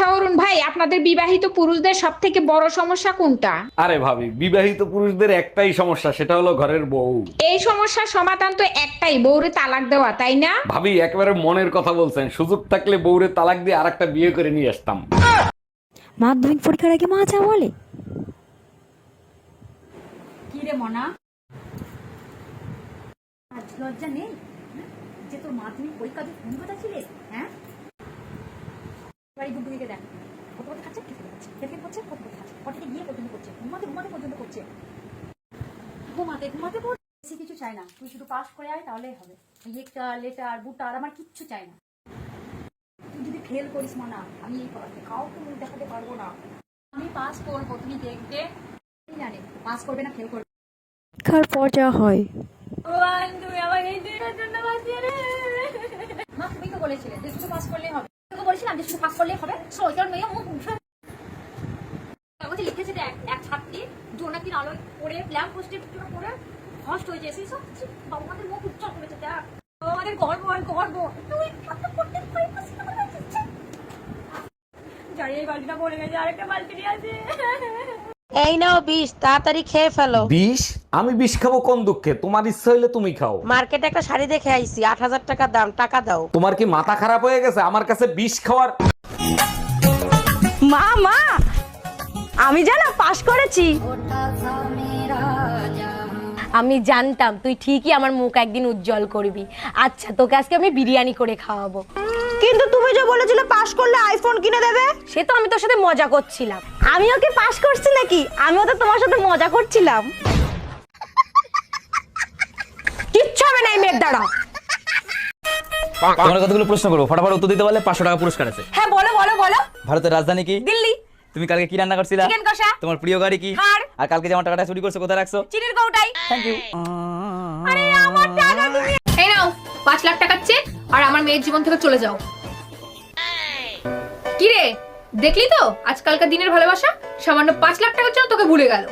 আচ্ছা অরুণ ভাই, আপনাদের বিবাহিত পুরুষদের সব থেকে বড় সমস্যা কোনটা? আরে ভাবি, বিবাহিত পুরুষদের একটাই সমস্যা, সেটা হলো ঘরের বউ। এই সমস্যার সমাধান তো একটাই, বউরে তালাক দেওয়া, তাই না? ভাবি একেবারে মনের কথা বলছেন, সুযোগ থাকলে বউরে তালাক দিয়ে আরেকটা বিয়ে করে নিয়ে আসতাম। মাধ্যমিক পরীক্ষার আগে মা যা বলে। কি রে মনা, আজ লজ্জা নেই যে তোর মাধ্যমিক পরীক্ষা দিয়ে ফোন কথা ছিলিস? হ্যাঁ, বাড়ি গুড্ডুকে দেখ, কত কথা খাচ্ছে, কিছু খাচ্ছে, খেতে করছে, কত কথা খাচ্ছে, কটাকে গিয়ে পর্যন্ত করছে, ঘুমাতে ঘুমাতে পর্যন্ত করছে, ঘুমাতে ঘুমাতে বেশি কিছু চাই না, তুই শুধু পাস করে আয় তাহলেই হবে। লেটার লেটার বুটার আমার কিচ্ছু চাই না। তুই যদি ফেল করিস মনা, আমি এই পড়াতে কাউকে মুখ দেখাতে পারবো না। আমি পাস করবো, তুমি দেখবে। জানে পাস করবে না ফেল করবে। পরীক্ষার পর যা হয়। তুমি আমাকে এই দিনের জন্য বাঁচিয়ে রে। মা, তুমি তো বলেছিলে যে শুধু পাস করলেই হবে। তোকে বলেছিলাম যে শুধু পাস করলেই হবে। সোজা মেয়ে মুখ উঠে কাগজে লিখেছে দেখ, এক ছাত্রী জোনাকির আলোয় পড়ে ল্যাম্প পোস্টের ভিতরে পড়ে হস্ট হয়ে যায়। সেই সব বাবা আমাদের মুখ উজ্জ্বল করেছে দেখ। আমাদের গর্ব আর গর্ব। তুই কত করতে পারিস না? জানি এই বালতিটা পড়ে গেছে, আরেকটা বালতি নিয়ে আসে। এই নাও 20, তাড়াতাড়ি খেয়ে ফেলো। বিষ? আমি বিষ খাবো কোন দুঃখে? তোমার ইচ্ছা হইলে তুমি খাও। মার্কেটে একটা শাড়ি দেখে আইছি, 8,000 টাকা দাম, টাকা দাও। তোমার কি মাথা খারাপ হয়ে গেছে আমার কাছে বিষ খাওয়ার? মা মা, আমি জানো পাস করেছি। আমি জানতাম তুই ঠিকই আমার মুখ একদিন উজ্জ্বল করবি। আচ্ছা, তোকে আজকে আমি বিরিয়ানি করে খাওয়াবো। কিন্তু তুমি যে বলেছিলে পাস করলে আইফোন কিনে দেবে। সে তো আমি তোর সাথে মজা করছিলাম। আমিও কি পাস করছি নাকি? আমিও তো তোমার সাথে মজা করছিলাম। কিচ্ছু হবে না এই মেয়ের দ্বারা। তোমার কতগুলো প্রশ্ন করবো, ফটাফট উত্তর দিতে পারলে 500 টাকা পুরস্কার আছে। হ্যাঁ বলো বলো বলো। ভারতের রাজধানী কি? দিল্লি। তুমি কালকে কি রান্না করছিলা? চিকেন কষা। তোমার প্রিয় গাড়ি কি? থার। আর কালকে যে আমার টাকাটা চুরি করছো কোথায় রাখছো? চিনির কৌটাই। Thank you. আরে আমার টাকা তুমি। এই নাও 5 লাখ টাকার চেক, আর আমার মেয়ের জীবন থেকে চলে যাও। কি রে, দেখলি তো আজকালকার দিনের ভালোবাসা, সামান্য 5 লাখ টাকার জন্য তোকে ভুলে গেল।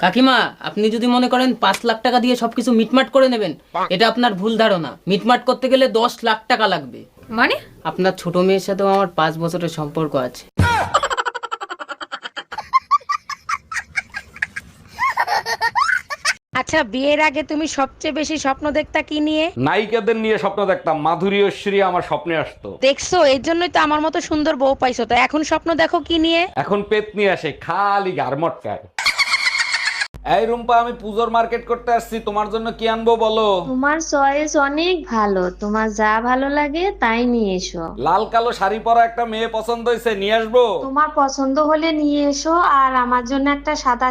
কাকিমা, আপনি যদি মনে করেন 5 লাখ টাকা দিয়ে সবকিছু মিটমাট করে নেবেন, এটা আপনার ভুল ধারণা। মিটমাট করতে গেলে 10 লাখ টাকা লাগবে। মানে? আপনার ছোট মেয়ের সাথেও আমার 5 বছরের সম্পর্ক আছে। আচ্ছা, বিয়ের আগে তুমি সবচেয়ে বেশি স্বপ্ন দেখতা কি নিয়ে? নায়িকাদের নিয়ে স্বপ্ন দেখতাম, মাধুরী ঐশ্বরী আমার স্বপ্নে আসতো। দেখছো, এর জন্যই তো আমার মতো সুন্দর বউ পাইছো। তো এখন স্বপ্ন দেখো কি নিয়ে? এখন পেট নিয়ে আসে, খালি গারমটকায়। এই রুম্পা, আমি পুজোর মার্কেট করতে আসছি, তোমার জন্য কি আনবো বলো? তোমার চয়েস অনেক ভালো, তোমার যা ভালো লাগে তাই নিয়ে এসো। লাল কালো শাড়ি পরা একটা মেয়ে পছন্দ হয়েছে, নিয়ে আসবো? তোমার পছন্দ হলে নিয়ে এসো, আর আমার জন্য একটা সাদা।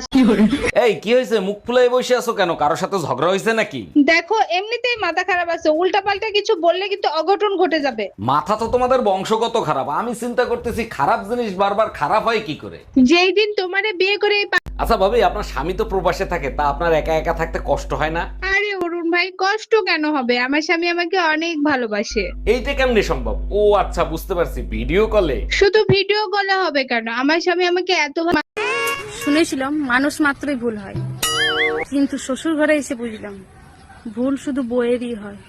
এই কি হয়েছে, মুখ ফুলে বসে আছো কেন? কারোর সাথে ঝগড়া হয়েছে নাকি? দেখো, এমনিতেই মাথা খারাপ আছে, উল্টা পাল্টা কিছু বললে কিন্তু অঘটন ঘটে যাবে। মাথা তো তোমাদের বংশগত খারাপ। আমি চিন্তা করতেছি খারাপ জিনিস বারবার খারাপ হয় কি করে। যেই দিন তোমারে বিয়ে করে আচ্ছা ভাবি, আপনার স্বামী তো প্রবাসে থাকে, তা আপনার একা একা থাকতে কষ্ট হয় না? আরে অরুণ ভাই, কষ্ট কেন হবে? আমার স্বামী আমাকে অনেক ভালোবাসে। এইটা কেমনে সম্ভব? ও আচ্ছা, বুঝতে পারছি, ভিডিও কলে। শুধু ভিডিও কলে হবে কেন? আমার স্বামী আমাকে এত শুনেছিলাম মানুষ মাত্রই ভুল হয়, কিন্তু শ্বশুর ঘরে এসে বুঝলাম ভুল শুধু বইয়েরই হয়।